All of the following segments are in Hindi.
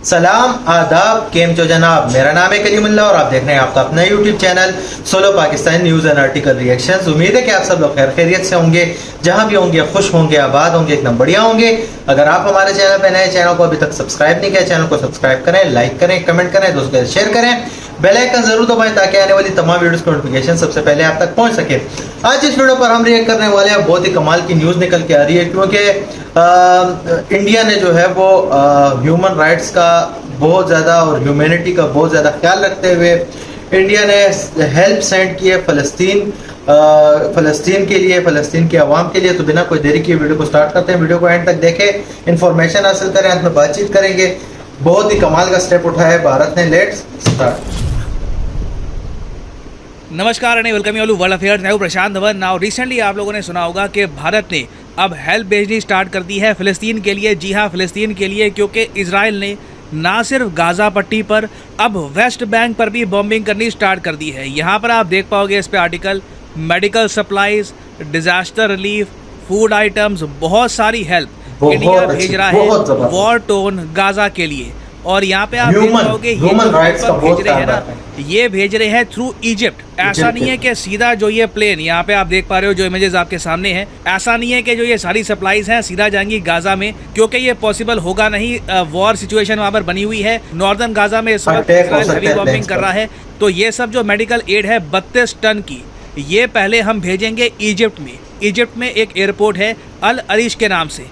सलाम आदाब केम चो जनाब, मेरा नाम है करीमुल्लाह और आप देख रहे हैं आपका अपना YouTube channel solo Pakistan news and article reactions. उम्मीद है कि आप सब लोग खैर खैरियत से होंगे, जहां भी होंगे खुश होंगे, आबाद होंगे, एकदम बढ़िया होंगे। अगर आप हमारे चैनल पर नए, चैनल को अभी तक सब्सक्राइब नहीं किया, चैनल को सब्सक्राइब करें, लाइक करें, कमेंट करें, दोस्तों के साथ शेयर करें, बेल आइकन जरूर दबाएं ताकि आने वाली तमाम वीडियोस की नोटिफिकेशन सबसे पहले आप तक पहुंच सके। आज इस वीडियो पर हम रिएक्ट करने वाले हैं, बहुत ही कमाल की न्यूज़ निकल के आ रही है, क्योंकि इंडिया ने जो है वो ह्यूमन राइट्स का बहुत ज़्यादा और ह्यूमैनिटी का बहुत ज़्यादा ख्याल रखते हुए इंडिया ने हेल्प सेंड की है फ़लस्तीन के लिए, फ़लस्तीन की आवाम के लिए। तो बिना कोई देरी की वीडियो को स्टार्ट करते हैं, वीडियो को एंड तक देखें, इन्फॉर्मेशन हासिल करें, अंत में बातचीत करेंगे। बहुत ही कमाल का स्टेप उठाया है भारत ने। Let's start. नमस्कार and welcome you all world affairs. मैं प्रशांत धवन। नाउ रिसेंटली आप लोगों ने सुना होगा कि भारत ने अब हेल्प भेजनी स्टार्ट कर दी है फ़लस्तीन के लिए। जी हाँ, फ़लस्तीन के लिए, क्योंकि इजराइल ने ना सिर्फ गाज़ा पट्टी पर, अब वेस्ट बैंक पर भी बॉम्बिंग करनी स्टार्ट कर दी है। यहाँ पर आप देख पाओगे इस पे article, medical supplies, disaster relief, food items, बहुत सारी हेल्प इंडिया भेज रहा है वॉर टोन गाज़ा के लिए। और यहाँ पे आप देख पाओगे ये भेज रहे हैं ना, ये भेज रहे हैं थ्रू इजिप्ट। ऐसा नहीं है कि सीधा जो ये प्लेन, यहाँ पे आप देख पा रहे हो जो इमेजेस आपके सामने हैं, ऐसा नहीं है कि जो ये सारी सप्लाईज हैं सीधा जाएंगी गाजा में, क्योंकि ये पॉसिबल होगा नहीं। वॉर सिचुएशन वहाँ पर बनी हुई है। नॉर्दर्न गाजा में इस वक्त हेवी बॉम्बिंग कर रहा है। तो ये सब जो मेडिकल एड है 32 टन की, ये पहले हम भेजेंगे इजिप्ट में। इजिप्ट में एक एयरपोर्ट है अल अरीश के नाम से,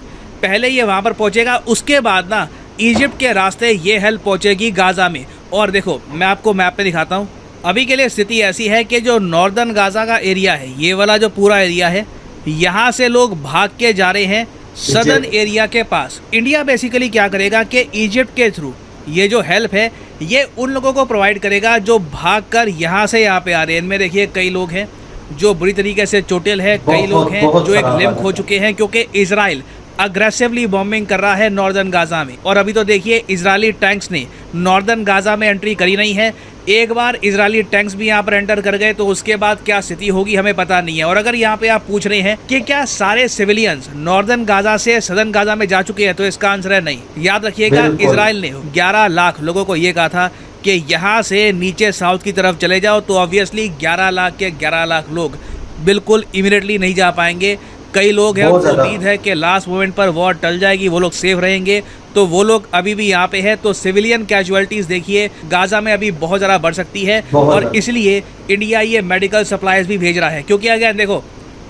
पहले ये वहाँ पर पहुँचेगा, उसके बाद ना इजिप्ट के रास्ते ये हेल्प पहुंचेगी गाज़ा में। और देखो मैं आपको मैप पे दिखाता हूँ। अभी के लिए स्थिति ऐसी है कि जो नॉर्दर्न गाज़ा का एरिया है, ये वाला जो पूरा एरिया है, यहाँ से लोग भाग के जा रहे हैं सदर्न एरिया के पास। इंडिया बेसिकली क्या करेगा कि इजिप्ट के थ्रू ये जो हेल्प है ये उन लोगों को प्रोवाइड करेगा जो भाग कर यहाँ से यहाँ पे आ रहे हैं। इनमें देखिए कई लोग हैं जो बुरी तरीके से चोटिल है, कई लोग हैं जो एक लिम्ब खो चुके हैं, क्योंकि इजराइल अग्रेसिवली बॉम्बिंग कर रहा है नॉर्दर्न गाजा में। और अभी तो देखिए इजरायली टैंक्स ने नॉर्दर्न गाजा में एंट्री करी नहीं है। एक बार इजरायली टैंक्स भी यहाँ पर एंटर कर गए तो उसके बाद क्या स्थिति होगी हमें पता नहीं है। और अगर यहाँ पे आप पूछ रहे हैं कि क्या सारे सिविलियंस नॉर्दर्न गाजा से सदर्न गाजा में जा चुके हैं, तो इसका आंसर है नहीं। याद रखिएगा इजराइल ने 11 लाख लोगों को ये कहा था कि यहाँ से नीचे साउथ की तरफ चले जाओ, तो ऑब्वियसली 11 लाख के 11 लाख लोग बिल्कुल इमीडिएटली नहीं जा पाएंगे। कई लोग हैं, उम्मीद है कि लास्ट मोमेंट पर वॉर टल जाएगी, वो लोग सेफ रहेंगे, तो वो लोग अभी भी यहाँ पे है। तो सिविलियन कैजुअलिटीज देखिए गाजा में अभी बहुत ज़्यादा बढ़ सकती है, और इसलिए इंडिया ये मेडिकल सप्लाईज भी भेज रहा है। क्योंकि अगर देखो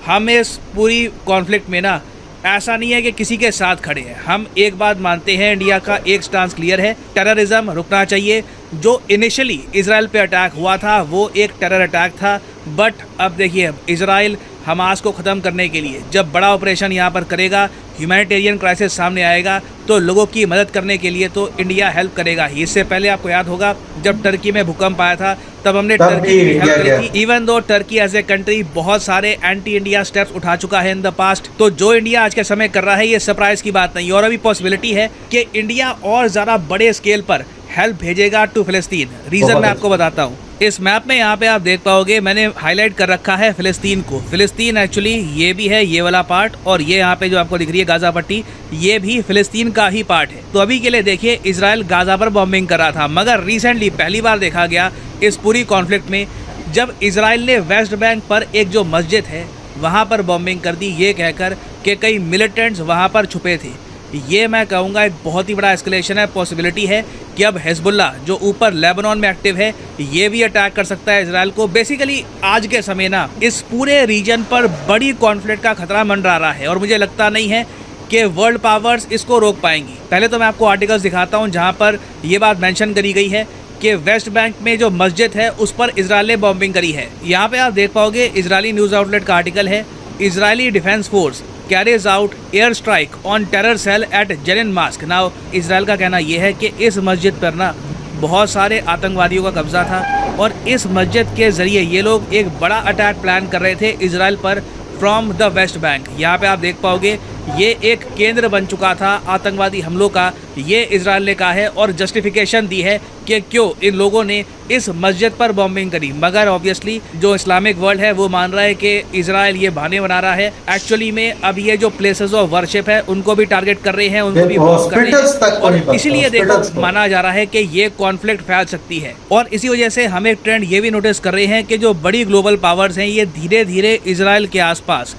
हम इस पूरी कॉन्फ्लिक्ट में ना, ऐसा नहीं है कि किसी के साथ खड़े हैं। हम एक बात मानते हैं, इंडिया का एक स्टांस क्लियर है, टेररिज्म रुकना चाहिए। जो इनिशियली इजराइल पे अटैक हुआ था वो एक टेरर अटैक था, बट अब देखिए इजराइल हमास को ख़त्म करने के लिए जब बड़ा ऑपरेशन यहाँ पर करेगा, ह्यूमैनिटेरियन क्राइसिस सामने आएगा, तो लोगों की मदद करने के लिए तो इंडिया हेल्प करेगा ही। इससे पहले आपको याद होगा जब टर्की में भूकंप आया था, तब हमने टर्की की हेल्प करी थी। Even though Turkey as a country बहुत सारे एंटी इंडिया स्टेप्स उठा चुका है इन द पास्ट। तो जो इंडिया आज के समय कर रहा है ये सरप्राइज की बात नहीं। और अभी पॉसिबिलिटी है कि इंडिया और ज़्यादा बड़े स्केल पर हेल्प भेजेगा टू फ़लस्तीन। रीज़न मैं आपको बताता हूँ। इस मैप में यहाँ पे आप देख पाओगे मैंने हाईलाइट कर रखा है फ़लस्तीन को। फ़लस्तीन एक्चुअली ये भी है, ये वाला पार्ट, और ये यहाँ पे जो आपको दिख रही है गाज़ा पट्टी, ये भी फ़लस्तीन का ही पार्ट है। तो अभी के लिए देखिए इजराइल गाज़ा पर बॉम्बिंग कर रहा था, मगर रिसेंटली पहली बार देखा गया इस पूरी कॉन्फ्लिक्ट में जब इजराइल ने वेस्ट बैंक पर एक जो मस्जिद है वहाँ पर बॉम्बिंग कर दी, ये कहकर कि कई मिलिटेंट्स वहाँ पर छुपे थे। ये मैं कहूँगा एक बहुत ही बड़ा एस्केलेशन है। पॉसिबिलिटी है कि अब हिजबुल्लाह जो ऊपर लेबनान में एक्टिव है ये भी अटैक कर सकता है इजराइल को। बेसिकली आज के समय ना इस पूरे रीजन पर बड़ी कॉन्फ्लिक्ट का खतरा मंडरा रहा है, और मुझे लगता नहीं है कि वर्ल्ड पावर्स इसको रोक पाएंगी। पहले तो मैं आपको आर्टिकल्स दिखाता हूँ जहाँ पर ये बात मेंशन करी गई है कि वेस्ट बैंक में जो मस्जिद है उस पर इजराइल ने बॉम्बिंग करी है। यहाँ पे आप देख पाओगे इजरायली न्यूज़ आउटलेट का आर्टिकल है, Israeli defence force carries out air strike on terror cell at Jenin mosque. Now Israel का कहना यह है कि इस मस्जिद पर ना बहुत सारे आतंकवादियों का कब्जा था, और इस मस्जिद के ज़रिए ये लोग एक बड़ा अटैक प्लान कर रहे थे इजराइल पर फ्रॉम द वेस्ट बैंक। यहाँ पे आप देख पाओगे ये एक केंद्र बन चुका था आतंकवादी हमलों का, ये इजराइल ने कहा है और जस्टिफिकेशन दी है कि क्यों इन लोगों ने इस मस्जिद पर बॉम्बिंग करी। मगर ऑब्वियसली जो इस्लामिक वर्ल्ड है वो मान रहा है कि इजराइल ये बहाने बना रहा है। एक्चुअली में अब ये जो प्लेसेस ऑफ वर्शिप है उनको भी टारगेट कर रहे हैं, उनको भी बॉम्ब कर रहे हैं, और इसीलिए देखो माना जा रहा है कि ये कॉन्फ्लिक्ट फैल सकती है। और इसी वजह से हम एक ट्रेंड ये भी नोटिस कर रहे हैं कि जो बड़ी ग्लोबल पावर्स हैं ये धीरे धीरे इजराइल के आसपास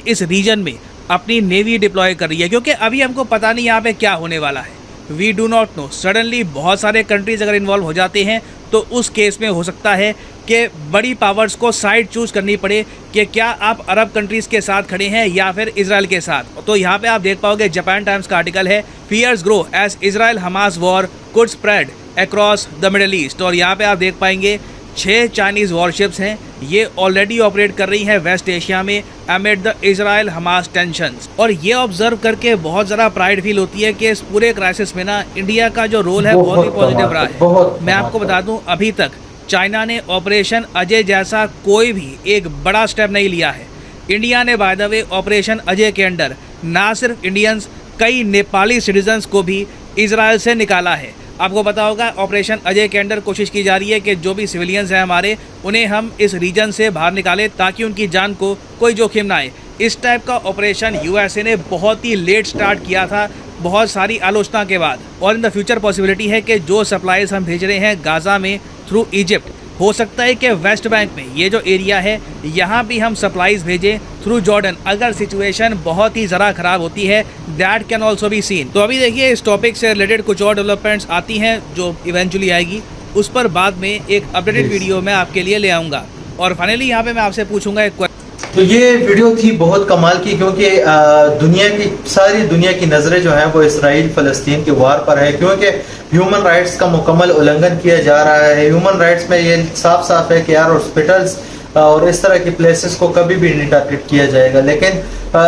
इस रीजन में अपनी नेवी डिप्लॉय कर रही है, क्योंकि अभी हमको पता नहीं यहाँ पे क्या होने वाला है। We do not know. Suddenly बहुत सारे कंट्रीज अगर इन्वॉल्व हो जाते हैं तो उस केस में हो सकता है कि बड़ी पावर्स को साइड चूज करनी पड़े कि क्या आप अरब कंट्रीज के साथ खड़े हैं या फिर इजराइल के साथ। तो यहाँ पे आप देख पाओगे जापान टाइम्स का आर्टिकल है, fears grow as Israel Hamas war could spread across the Middle East. और यहाँ पे आप देख पाएंगे 6 चाइनीज़ वॉरशिप्स हैं, ये ऑलरेडी ऑपरेट कर रही हैं वेस्ट एशिया में amid the Israel Hamas tensions. और ये ऑब्जर्व करके बहुत ज़्यादा प्राइड फील होती है कि इस पूरे क्राइसिस में ना इंडिया का जो रोल है बहुत ही पॉजिटिव रहा है। मैं आपको बता दूं अभी तक चाइना ने ऑपरेशन अजय जैसा कोई भी एक बड़ा स्टेप नहीं लिया है। इंडिया ने by the way operation Ajay के अंडर ना सिर्फ इंडियंस, कई नेपाली सिटीजन्स को भी इजराइल से निकाला है। आपको पता होगा ऑपरेशन अजय के अंडर कोशिश की जा रही है कि जो भी सिविलियंस हैं हमारे, उन्हें हम इस रीजन से बाहर निकालें ताकि उनकी जान को कोई जोखिम ना आए। इस टाइप का ऑपरेशन यूएसए ने बहुत ही लेट स्टार्ट किया था, बहुत सारी आलोचना के बाद। और इन द फ्यूचर पॉसिबिलिटी है कि जो सप्लाईज हम भेज रहे हैं गाज़ा में थ्रू इजिप्ट, हो सकता है कि वेस्ट बैंक में ये जो एरिया है यहाँ भी हम सप्लाईज भेजें थ्रू जॉर्डन। अगर सिचुएशन बहुत ही ज़रा ख़राब होती है, that can also be seen. तो अभी देखिए इस टॉपिक से रिलेटेड कुछ और डेवलपमेंट्स आती हैं जो इवेंचुअली आएगी, उस पर बाद में एक अपडेटेड वीडियो मैं आपके लिए ले आऊँगा। और फाइनली यहाँ पे मैं आपसे पूछूंगा एक तो ये वीडियो थी बहुत कमाल की, क्योंकि सारी दुनिया की नज़रें जो हैं वो इसराइल फ़लस्तीन के वार पर है, क्योंकि ह्यूमन राइट्स का मुकम्मल उल्लंघन किया जा रहा है। ह्यूमन राइट्स में ये साफ साफ है कि यार हॉस्पिटल्स और इस तरह की प्लेसेस को कभी भी नहीं टारगेट किया जाएगा, लेकिन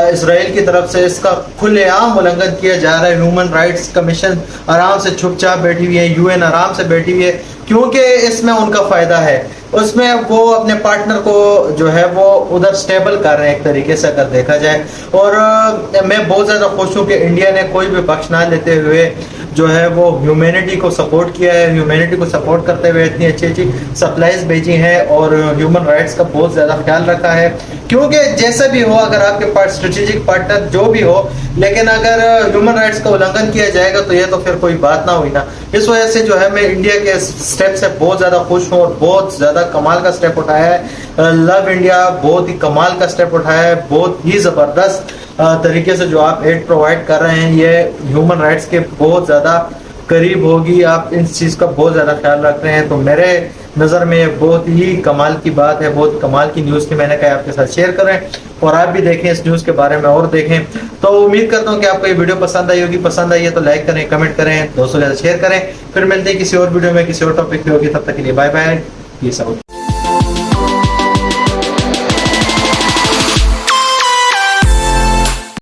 इसराइल की तरफ से इसका खुलेआम उल्लंघन किया जा रहा है। ह्यूमन राइट्स कमीशन आराम से चुपचाप बैठी हुई है, यूएन आराम से बैठी हुई है, क्योंकि इसमें उनका फायदा है। उसमें वो अपने पार्टनर को जो है वो उधर स्टेबल कर रहे हैं एक तरीके से अगर देखा जाए। और मैं बहुत ज़्यादा खुश हूँ कि इंडिया ने कोई भी पक्ष ना लेते हुए जो है वो ह्यूमैनिटी को सपोर्ट किया है। ह्यूमैनिटी को सपोर्ट करते हुए इतनी अच्छी अच्छी सप्लाईज भेजी हैं और ह्यूमन राइट्स का बहुत ज़्यादा ख्याल रखा है। क्योंकि जैसा भी हो, अगर आपके पास स्ट्रेटेजिक पार्टनर जो भी हो, लेकिन अगर ह्यूमन राइट्स का उल्लंघन किया जाएगा तो ये तो फिर कोई बात ना हुई ना। इस वजह से जो है मैं इंडिया के स्टेप से बहुत ज़्यादा खुश हूँ और बहुत ज़्यादा कमाल का स्टेप उठाया है। लव इंडिया बहुत ही कमाल का स्टेप उठाया है, बहुत ही ज़बरदस्त तरीके से जो आप एड प्रोवाइड कर रहे हैं, ये ह्यूमन राइट्स के बहुत ज़्यादा करीब होगी। आप इस चीज़ का बहुत ज़्यादा ख्याल रख रहे हैं, तो मेरे नज़र में बहुत ही कमाल की बात है, बहुत कमाल की न्यूज़ की मैंने कहा आपके साथ शेयर करें और आप भी देखें इस न्यूज़ के बारे में और देखें। तो उम्मीद करता हूँ कि आपको ये वीडियो पसंद आई होगी। पसंद आई है तो लाइक करें, कमेंट करें, दोस्तों के साथ शेयर करें। फिर मिलते हैं किसी और वीडियो में किसी और टॉपिक पे होगी, तब तक के लिए बाय बाय, पीस आउट।